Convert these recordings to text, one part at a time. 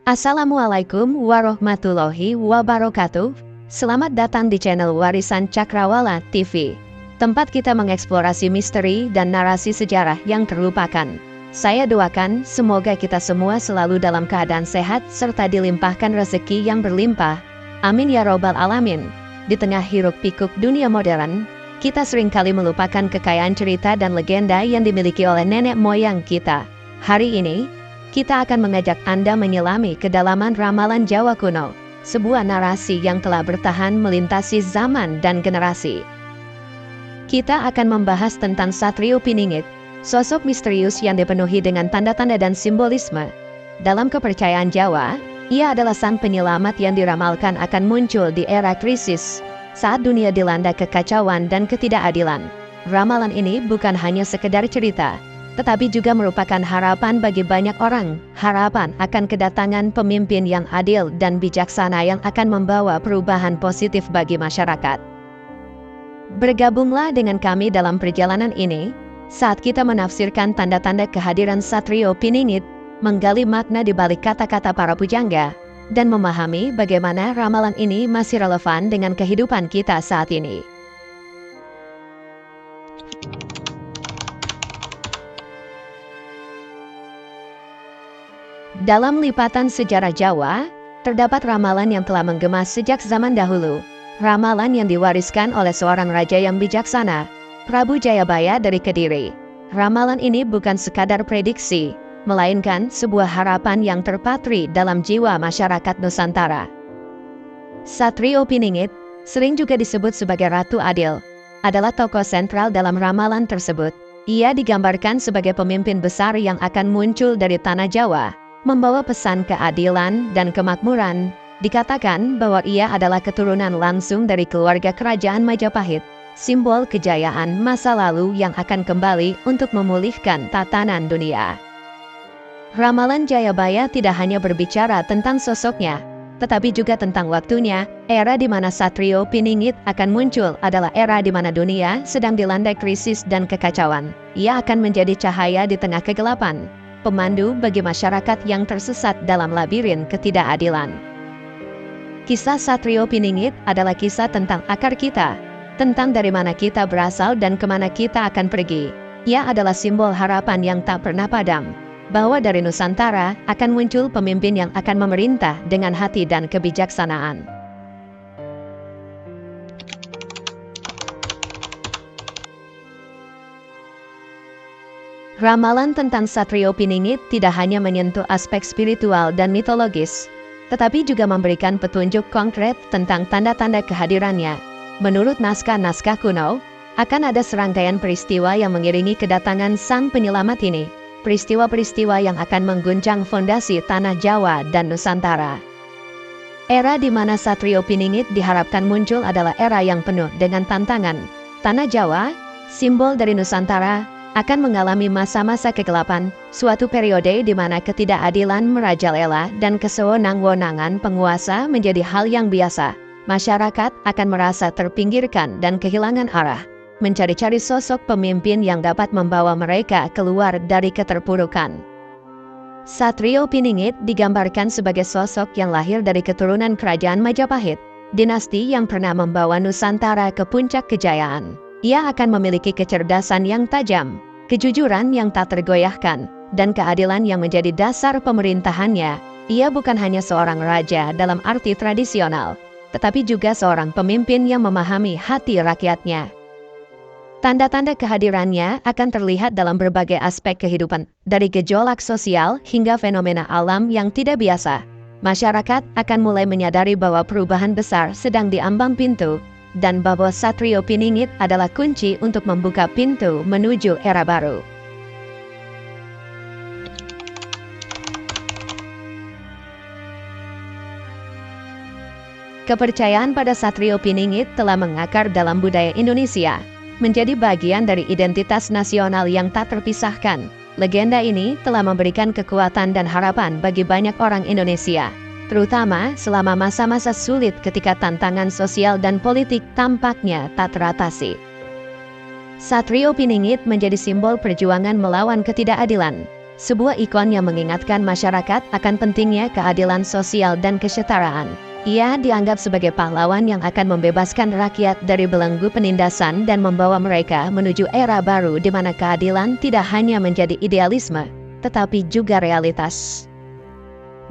Assalamualaikum warahmatullahi wabarakatuh. Selamat datang di channel Warisan Cakrawala TV, tempat kita mengeksplorasi misteri dan narasi sejarah yang terlupakan. Saya doakan semoga kita semua selalu dalam keadaan sehat serta dilimpahkan rezeki yang berlimpah. Amin ya robbal alamin. Di tengah hiruk-pikuk dunia modern, kita seringkali melupakan kekayaan cerita dan legenda yang dimiliki oleh nenek moyang kita. Hari ini, kita akan mengajak Anda menyelami kedalaman ramalan Jawa kuno, sebuah narasi yang telah bertahan melintasi zaman dan generasi. Kita akan membahas tentang Satrio Piningit, sosok misterius yang dipenuhi dengan tanda-tanda dan simbolisme. Dalam kepercayaan Jawa, ia adalah sang penyelamat yang diramalkan akan muncul di era krisis, saat dunia dilanda kekacauan dan ketidakadilan. Ramalan ini bukan hanya sekedar cerita, tetapi juga merupakan harapan bagi banyak orang, harapan akan kedatangan pemimpin yang adil dan bijaksana yang akan membawa perubahan positif bagi masyarakat. Bergabunglah dengan kami dalam perjalanan ini, saat kita menafsirkan tanda-tanda kehadiran Satrio Piningit, menggali makna di balik kata-kata para pujangga, dan memahami bagaimana ramalan ini masih relevan dengan kehidupan kita saat ini. Dalam lipatan sejarah Jawa, terdapat ramalan yang telah menggema sejak zaman dahulu. Ramalan yang diwariskan oleh seorang raja yang bijaksana, Prabu Jayabaya dari Kediri. Ramalan ini bukan sekadar prediksi, melainkan sebuah harapan yang terpatri dalam jiwa masyarakat Nusantara. Satrio Piningit, sering juga disebut sebagai Ratu Adil, adalah tokoh sentral dalam ramalan tersebut. Ia digambarkan sebagai pemimpin besar yang akan muncul dari tanah Jawa, membawa pesan keadilan dan kemakmuran. Dikatakan bahwa ia adalah keturunan langsung dari keluarga kerajaan Majapahit, simbol kejayaan masa lalu yang akan kembali untuk memulihkan tatanan dunia. Ramalan Jayabaya tidak hanya berbicara tentang sosoknya, tetapi juga tentang waktunya. Era di mana Satrio Piningit akan muncul adalah era di mana dunia sedang dilanda krisis dan kekacauan. Ia akan menjadi cahaya di tengah kegelapan, pemandu bagi masyarakat yang tersesat dalam labirin ketidakadilan. Kisah Satrio Piningit adalah kisah tentang akar kita, tentang dari mana kita berasal dan kemana kita akan pergi. Ia adalah simbol harapan yang tak pernah padam, bahwa dari Nusantara akan muncul pemimpin yang akan memerintah dengan hati dan kebijaksanaan. Ramalan tentang Satrio Piningit tidak hanya menyentuh aspek spiritual dan mitologis, tetapi juga memberikan petunjuk konkret tentang tanda-tanda kehadirannya. Menurut naskah-naskah kuno, akan ada serangkaian peristiwa yang mengiringi kedatangan sang penyelamat ini, peristiwa-peristiwa yang akan mengguncang fondasi tanah Jawa dan Nusantara. Era di mana Satrio Piningit diharapkan muncul adalah era yang penuh dengan tantangan. Tanah Jawa, simbol dari Nusantara, akan mengalami masa-masa kegelapan, suatu periode di mana ketidakadilan merajalela dan kesewenang-wenangan penguasa menjadi hal yang biasa. Masyarakat akan merasa terpinggirkan dan kehilangan arah, mencari-cari sosok pemimpin yang dapat membawa mereka keluar dari keterpurukan. Satrio Piningit digambarkan sebagai sosok yang lahir dari keturunan kerajaan Majapahit, dinasti yang pernah membawa Nusantara ke puncak kejayaan. Ia akan memiliki kecerdasan yang tajam, kejujuran yang tak tergoyahkan, dan keadilan yang menjadi dasar pemerintahannya. Ia bukan hanya seorang raja dalam arti tradisional, tetapi juga seorang pemimpin yang memahami hati rakyatnya. Tanda-tanda kehadirannya akan terlihat dalam berbagai aspek kehidupan, dari gejolak sosial hingga fenomena alam yang tidak biasa. Masyarakat akan mulai menyadari bahwa perubahan besar sedang diambang pintu, dan bahwa Satrio Piningit adalah kunci untuk membuka pintu menuju era baru. Kepercayaan pada Satrio Piningit telah mengakar dalam budaya Indonesia, menjadi bagian dari identitas nasional yang tak terpisahkan. Legenda ini telah memberikan kekuatan dan harapan bagi banyak orang Indonesia, terutama selama masa-masa sulit ketika tantangan sosial dan politik tampaknya tak teratasi. Satrio Piningit menjadi simbol perjuangan melawan ketidakadilan, sebuah ikon yang mengingatkan masyarakat akan pentingnya keadilan sosial dan kesetaraan. Ia dianggap sebagai pahlawan yang akan membebaskan rakyat dari belenggu penindasan dan membawa mereka menuju era baru di mana keadilan tidak hanya menjadi idealisme, tetapi juga realitas.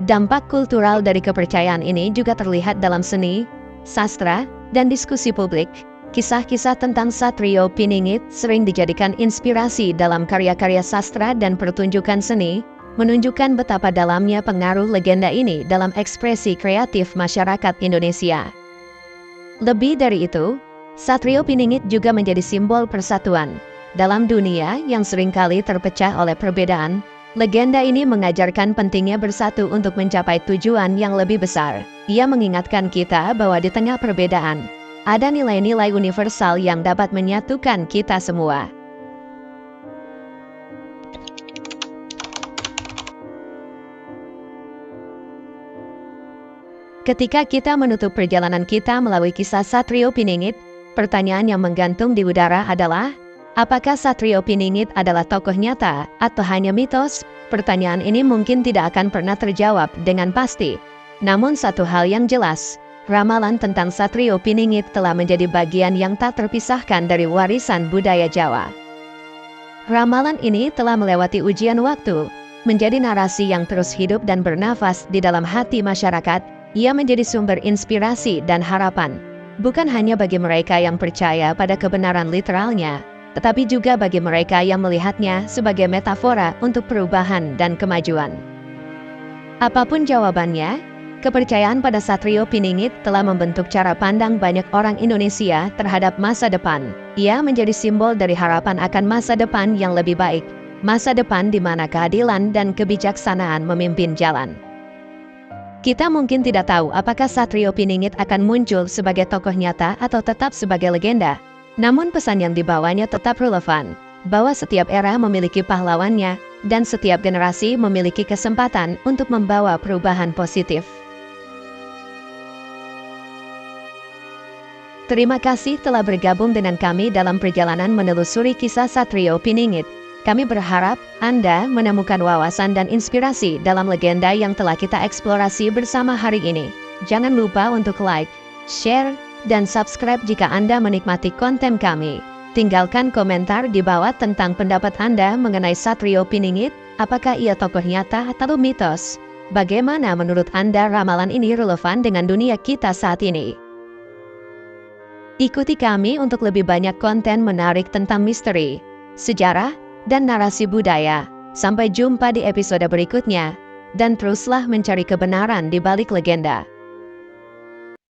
Dampak kultural dari kepercayaan ini juga terlihat dalam seni, sastra, dan diskusi publik. Kisah-kisah tentang Satrio Piningit sering dijadikan inspirasi dalam karya-karya sastra dan pertunjukan seni, menunjukkan betapa dalamnya pengaruh legenda ini dalam ekspresi kreatif masyarakat Indonesia. Lebih dari itu, Satrio Piningit juga menjadi simbol persatuan. Dalam dunia yang seringkali terpecah oleh perbedaan, legenda ini mengajarkan pentingnya bersatu untuk mencapai tujuan yang lebih besar. Ia mengingatkan kita bahwa di tengah perbedaan, ada nilai-nilai universal yang dapat menyatukan kita semua. Ketika kita menutup perjalanan kita melalui kisah Satrio Piningit, pertanyaan yang menggantung di udara adalah, apakah Satrio Piningit adalah tokoh nyata atau hanya mitos? Pertanyaan ini mungkin tidak akan pernah terjawab dengan pasti. Namun satu hal yang jelas, ramalan tentang Satrio Piningit telah menjadi bagian yang tak terpisahkan dari warisan budaya Jawa. Ramalan ini telah melewati ujian waktu, menjadi narasi yang terus hidup dan bernafas di dalam hati masyarakat. Ia menjadi sumber inspirasi dan harapan, bukan hanya bagi mereka yang percaya pada kebenaran literalnya, tetapi juga bagi mereka yang melihatnya sebagai metafora untuk perubahan dan kemajuan. Apapun jawabannya, kepercayaan pada Satrio Piningit telah membentuk cara pandang banyak orang Indonesia terhadap masa depan. Ia menjadi simbol dari harapan akan masa depan yang lebih baik, masa depan di mana keadilan dan kebijaksanaan memimpin jalan. Kita mungkin tidak tahu apakah Satrio Piningit akan muncul sebagai tokoh nyata atau tetap sebagai legenda. Namun pesan yang dibawanya tetap relevan, bahwa setiap era memiliki pahlawannya, dan setiap generasi memiliki kesempatan untuk membawa perubahan positif. Terima kasih telah bergabung dengan kami dalam perjalanan menelusuri kisah Satrio Piningit. Kami berharap Anda menemukan wawasan dan inspirasi dalam legenda yang telah kita eksplorasi bersama hari ini. Jangan lupa untuk like, share, dan subscribe jika Anda menikmati konten kami. Tinggalkan komentar di bawah tentang pendapat Anda mengenai Satrio Piningit. Apakah ia tokoh nyata atau mitos? Bagaimana menurut Anda ramalan ini relevan dengan dunia kita saat ini? Ikuti kami untuk lebih banyak konten menarik tentang misteri, sejarah, dan narasi budaya. Sampai jumpa di episode berikutnya, dan teruslah mencari kebenaran di balik legenda.